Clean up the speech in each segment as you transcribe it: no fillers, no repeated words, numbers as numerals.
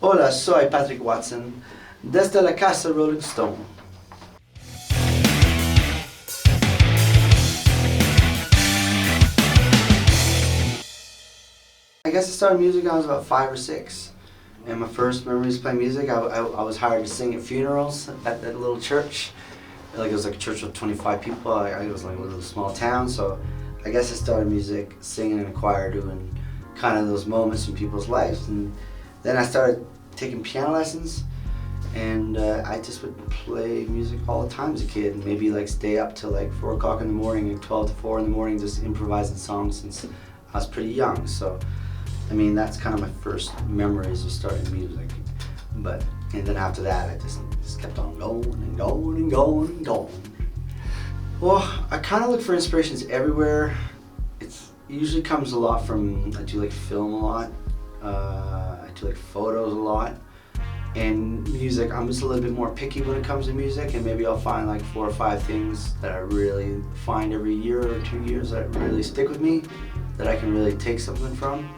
Hola, soy Patrick Watson, desde la Casa Rolling Stone. I guess I started music when I was about 5 or 6. And my first memories playing music, I was hired to sing at funerals at that little church. Like it was like a church of 25 people. It was like a little small town, so I guess I started music, singing in a choir, doing kind of those moments in people's lives. And then I started taking piano lessons, and I just would play music all the time as a kid, and maybe like stay up till like 4 o'clock in the morning, and 12 to 4 in the morning, just improvising songs since I was pretty young. So, I mean, that's kind of my first memories of starting music. And then after that, I just kept on going and going and going and going. Well, I kind of look for inspirations everywhere. It usually comes a lot from, I do like film a lot. I do like photos a lot. And music, I'm just a little bit more picky when it comes to music, and maybe I'll find like 4 or 5 things that I really find every year or 2 years that really stick with me, that I can really take something from.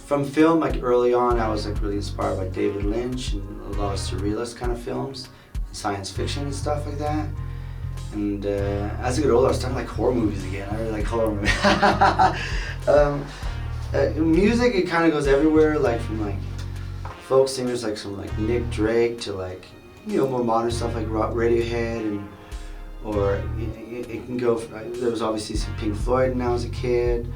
From film, like early on, I was like really inspired by David Lynch and a lot of surrealist kind of films, science fiction and stuff like that. And as I got older, I started like horror movies again. I really like horror movies. Music, it kind of goes everywhere, like from like folk singers like some like Nick Drake to like, you know, more modern stuff like Radiohead, or it can go. There was obviously some Pink Floyd when I was a kid.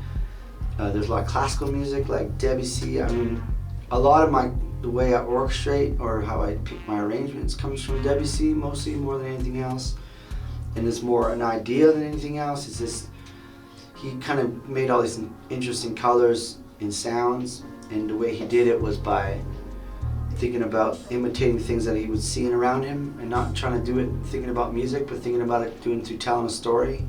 There's a lot of classical music like Debussy. I mean, a lot of the way I orchestrate or how I pick my arrangements comes from Debussy, mostly, more than anything else. And it's more an idea than anything else. It's just, he kind of made all these interesting colors and sounds, and the way he did it was by thinking about imitating things that he was seeing around him, and not trying to do it thinking about music, but thinking about it doing through telling a story.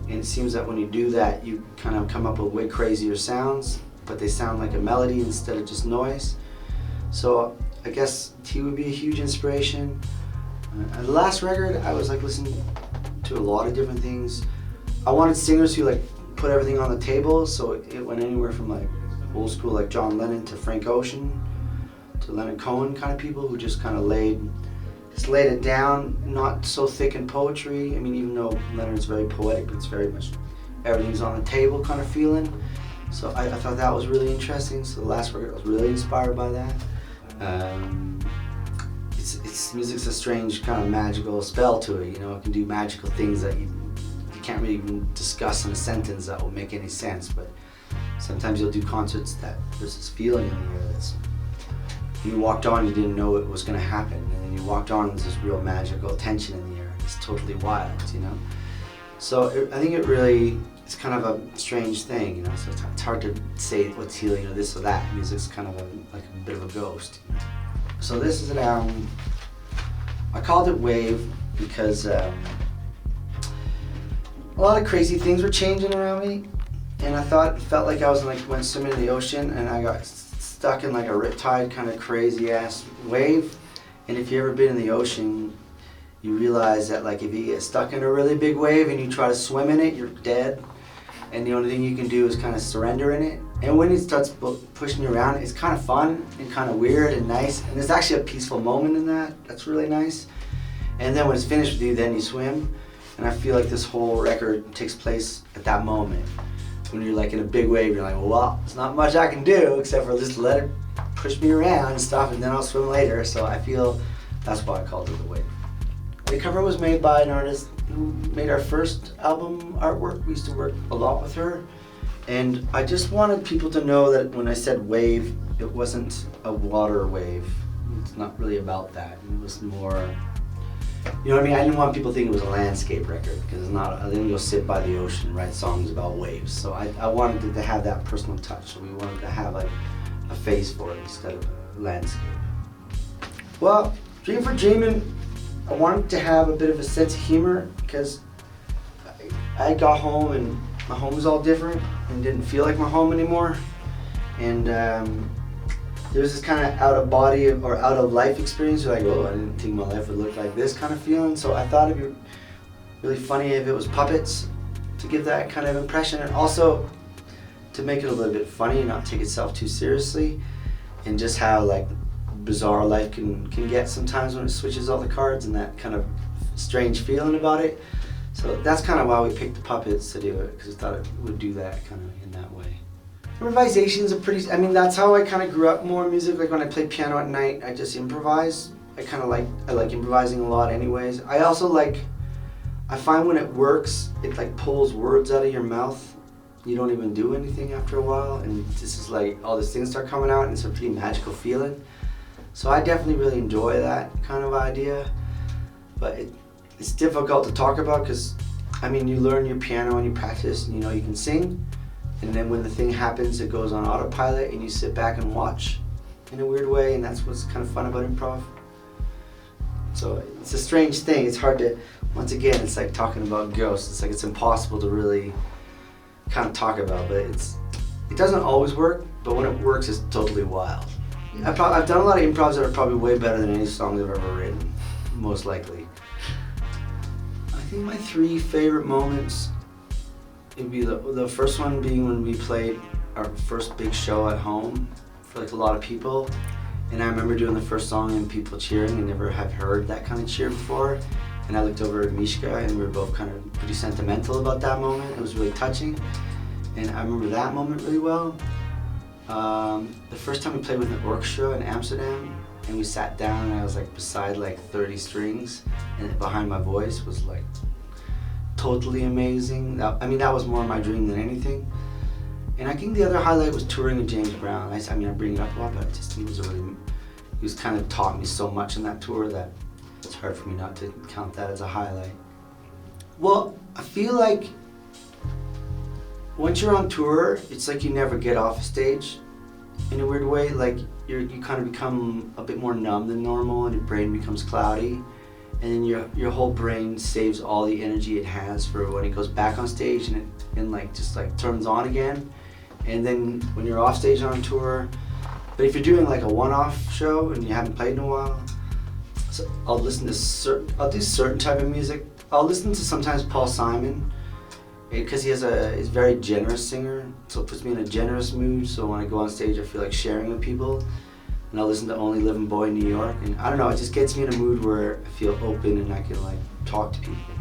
And it seems that when you do that, you kind of come up with way crazier sounds, but they sound like a melody instead of just noise. So I guess he would be a huge inspiration. The last record, I was like listening to a lot of different things. I wanted singers who like put everything on the table, so it went anywhere from like old school like John Lennon to Frank Ocean to Leonard Cohen kind of people who just kind of laid it down, not so thick in poetry. I mean, even though Leonard's very poetic, but it's very much everything's on the table kind of feeling. So I thought that was really interesting. So the last record, I was really inspired by that. Music's a strange kind of magical spell to it. You know, it can do magical things that you can't really even discuss in a sentence that will make any sense. But sometimes you'll do concerts that there's this feeling in the air that's, you walked on, you didn't know it was going to happen, and then you walked on, there's this real magical tension in the air. It's totally wild, you know. So I think it's kind of a strange thing, you know. So it's hard to say what's healing or this or that. Music's kind of like a bit of a ghost. You know? So this is an album. I called it Wave because a lot of crazy things were changing around me, and I felt like I was went swimming in the ocean, and I got stuck in like a riptide kind of crazy ass wave. And if you've ever been in the ocean, you realize that like if you get stuck in a really big wave and you try to swim in it, you're dead. And the only thing you can do is kind of surrender in it. And when it starts pushing you around, it's kind of fun and kind of weird and nice. And there's actually a peaceful moment in that. That's really nice. And then when it's finished with you, then you swim. And I feel like this whole record takes place at that moment. When you're like in a big wave, you're like, well, there's not much I can do except for just let it push me around and stuff, and then I'll swim later. So I feel that's why I called it The Wave. The cover was made by an artist who made our first album artwork. We used to work a lot with her. And I just wanted people to know that when I said wave, it wasn't a water wave. It's not really about that. It was more, you know what I mean? I didn't want people to think it was a landscape record, because it's not. I didn't go sit by the ocean and write songs about waves. So I wanted it to have that personal touch. So we wanted to have like a face for it instead of a landscape. Well, Dream for Dreamin', I wanted to have a bit of a sense of humor, because I got home and my home was all different and didn't feel like my home anymore. And there's this kind of out of body or out of life experience. You're like, oh, I didn't think my life would look like this kind of feeling. So I thought it'd be really funny if it was puppets to give that kind of impression, and also to make it a little bit funny and not take itself too seriously. and just how like bizarre life can get sometimes when it switches all the cards and that kind of strange feeling about it. So that's kind of why we picked the puppets to do it, because we thought it would do that kind of in that way. Improvisations are pretty, I mean, that's how I kind of grew up more in music. Like when I play piano at night, I just improvise. I like improvising a lot anyways. I also I find when it works, it like pulls words out of your mouth. You don't even do anything after a while, and this is like all these things start coming out, and it's a pretty magical feeling. So I definitely really enjoy that kind of idea, but it's difficult to talk about because, I mean, you learn your piano and you practice, and you know you can sing, and then when the thing happens, it goes on autopilot, and you sit back and watch in a weird way, and that's what's kind of fun about improv. So it's a strange thing. It's hard to, once again, it's like talking about ghosts. It's like it's impossible to really kind of talk about, but it doesn't always work, but when it works, it's totally wild. I've done a lot of improvs that are probably way better than any songs I've ever written, most likely. I think my 3 favorite moments would be the first one being when we played our first big show at home for like a lot of people. And I remember doing the first song and people cheering, and never have heard that kind of cheer before. And I looked over at Mishka, and we were both kind of pretty sentimental about that moment. It was really touching, and I remember that moment really well. The first time we played with an orchestra in Amsterdam, and we sat down, and I was like beside like 30 strings, and behind my voice was like totally amazing. I mean, that was more my dream than anything. And I think the other highlight was touring with James Brown. I mean, I bring it up a lot, but he was kind of taught me so much in that tour that it's hard for me not to count that as a highlight. Well, I feel like once you're on tour, it's like you never get off stage in a weird way. Like you kind of become a bit more numb than normal, and your brain becomes cloudy. And then your whole brain saves all the energy it has for when it goes back on stage, and it just turns on again. And then when you're off stage on tour, but if you're doing like a one-off show and you haven't played in a while, so I'll do certain type of music. I'll listen to sometimes Paul Simon, because he's a very generous singer, so it puts me in a generous mood. So when I go on stage, I feel like sharing with people. And I'll listen to Only Living Boy in New York, and I don't know, it just gets me in a mood where I feel open and I can like talk to people.